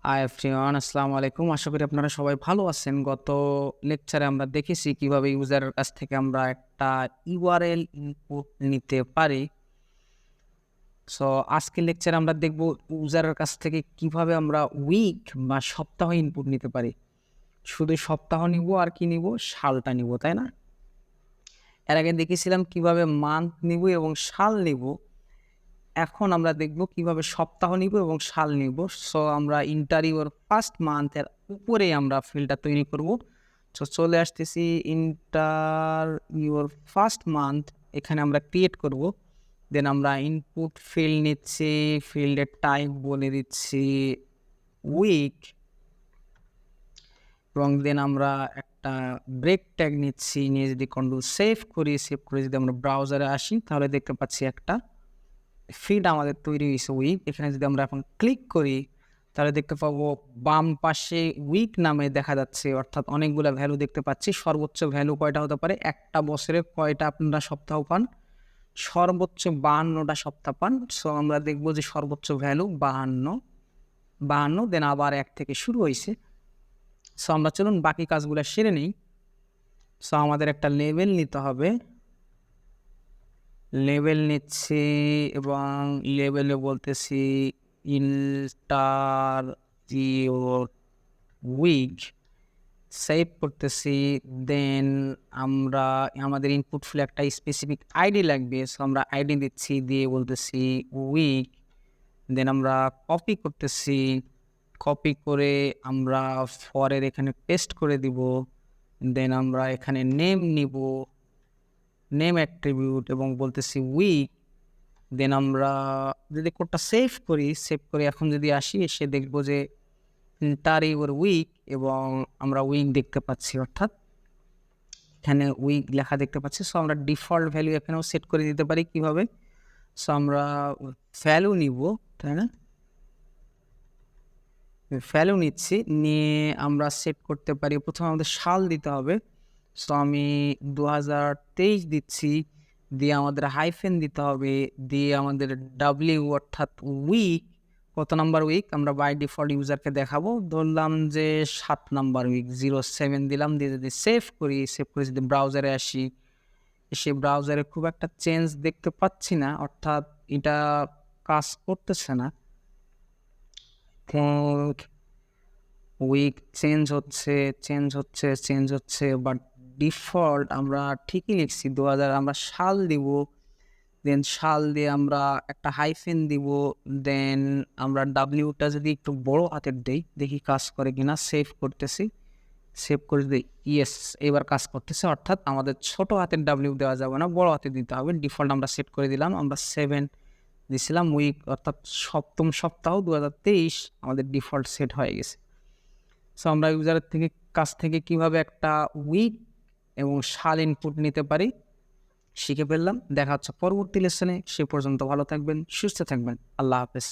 Hi everyone, আসসালামু আলাইকুম। আশা করি আপনারা সবাই ভালো আছেন। গত লেকচারে আমরা দেখেছি কিভাবে ইউজারের কাছ থেকে আমরা একটা ইউআরএল ইনপুট নিতে পারি। সো আজকের লেকচারে আমরা দেখব ইউজারের কাছ থেকে কিভাবে আমরা উইক বা সপ্তাহ ইনপুট নিতে পারি। শুধু সপ্তাহ নিব আর কি নিব? সালটা নিব, তাই না? এর আগে দেখেছিলাম কিভাবে মান্থ নিব এবং সাল নিব। এখন আমরা দেখব কিভাবে সপ্তাহ নিব এবং সাল নিব। সো আমরা ইন্টার ইউর ফার্স্ট মান্থের উপরেই আমরা ফিল্ডটা তৈরি করব। সো চলে আসতেছি ইন্টার ইউর ফার্স্ট মান্থ, এখানে আমরা ক্রিয়েট করব। দেন আমরা ইনপুট ফিল্ড নিচ্ছি, ফিল্ডের টাইপ বলে দিচ্ছি উইক, এবং দেন আমরা একটা ব্রেক ট্যাগ নিচ্ছি, নিয়ে যদি কন্ট্রোল সেভ করি যদি আমরা ব্রাউজারে আসি তাহলে দেখতে পাচ্ছি একটা ফিল্ড আমাদের তৈরি হয়েছে উইক। এখানে যদি আমরা এখন ক্লিক করি তাহলে দেখতে পাবো বাম পাশে উইক নামে দেখা যাচ্ছে, অর্থাৎ অনেকগুলো ভ্যালু দেখতে পাচ্ছি। সর্বোচ্চ ভ্যালু কয়টা হতে পারে? একটা বছরে কয়টা আপনারা সপ্তাহ পান? সর্বোচ্চ 52টা সপ্তাহ পান। সো আমরা দেখবো যে সর্বোচ্চ ভ্যালু 52, দেন আবার 1 থেকে শুরু হয়েছে। সো আমরা চলুন বাকি কাজগুলো সেরে নিই। সো আমাদের একটা লেবেল নিতে হবে, লেবেল নিচ্ছি এবং লেবেলে বলতেছি ইন্টার ইউর উইক, সেভ করতেছি। দেন আমরা আমাদের ইনপুট ফিল্ডে একটা স্পেসিফিক আইডি লাগবে। সো আমরা আইডি দিচ্ছি, দিয়ে বলতেছি উইক। দেন আমরা কপি করতেছি, কপি করে আমরা ফরের এখানে পেস্ট করে দিব। দেন আমরা এখানে নেম নিব, নেম অ্যাট্রিবিউট, এবং বলতেছি উইক। দেন আমরা যদি কোডটা সেভ করি এখন যদি আসি, এসে দেখবো যে তারই ওর উইক, এবং আমরা উইক দেখতে পাচ্ছি, অর্থাৎ এখানে উইক লেখা দেখতে পাচ্ছি। সো আমরা ডিফল্ট ভ্যালু এখানেও সেট করে দিতে পারি কিভাবে? সো আমরা ভ্যালু নিব, তাই না? ভ্যালু নিচ্ছি, নিয়ে আমরা সেট করতে পারি। প্রথমে আমাদের সাল দিতে হবে। সো আমি 2023 দিচ্ছি, দিয়ে আমাদের হাইফেন দিতে হবে, দিয়ে আমাদের ডাব্লিউ অর্থাৎ উইক, কত নাম্বার উইক আমরা বাই ডিফল্ট ইউজারকে দেখাবো। ধরলাম যে 7 নাম্বার উইক, 07 দিলাম। দিয়ে যদি সেভ করে যদি ব্রাউজারে আসি, সে ব্রাউজারে খুব একটা চেঞ্জ দেখতে পাচ্ছি না, অর্থাৎ এটা কাজ করতেছে না। উইক চেঞ্জ হচ্ছে, বাট ডিফল্ট আমরা ঠিকই লিখছি 2000। আমরা সাল দিব, দেন সাল দিয়ে আমরা একটা হাইফেন দিব। দেন আমরা ডাব্লিউটা যদি একটু বড় হাতের দেই, দেখি কাজ করে কিনা। সেভ করতেছি, সেভ করে দিই, ইয়েস, এবার কাজ করতেছে। অর্থাৎ আমাদের ছোট হাতের ডাব্লিউ দেওয়া যাবে না, বড় হাতে দিতে হবে। ডিফল্ট আমরা সেট করে দিলাম, আমরা 7 দিছিলাম উইক, অর্থাৎ সপ্তম সপ্তাহ 2023 আমাদের ডিফল্ট সেট হয়ে গেছে। সো আমরা ইউজারের কাছ থেকে কিভাবে একটা উইক এবং সাল ইনপুট নিতে পারি শিখে ফেললাম। দেখা হচ্ছে পরবর্তী লেসনে। সে পর্যন্ত ভালো থাকবেন, সুস্থ থাকবেন। আল্লাহ হাফেজ।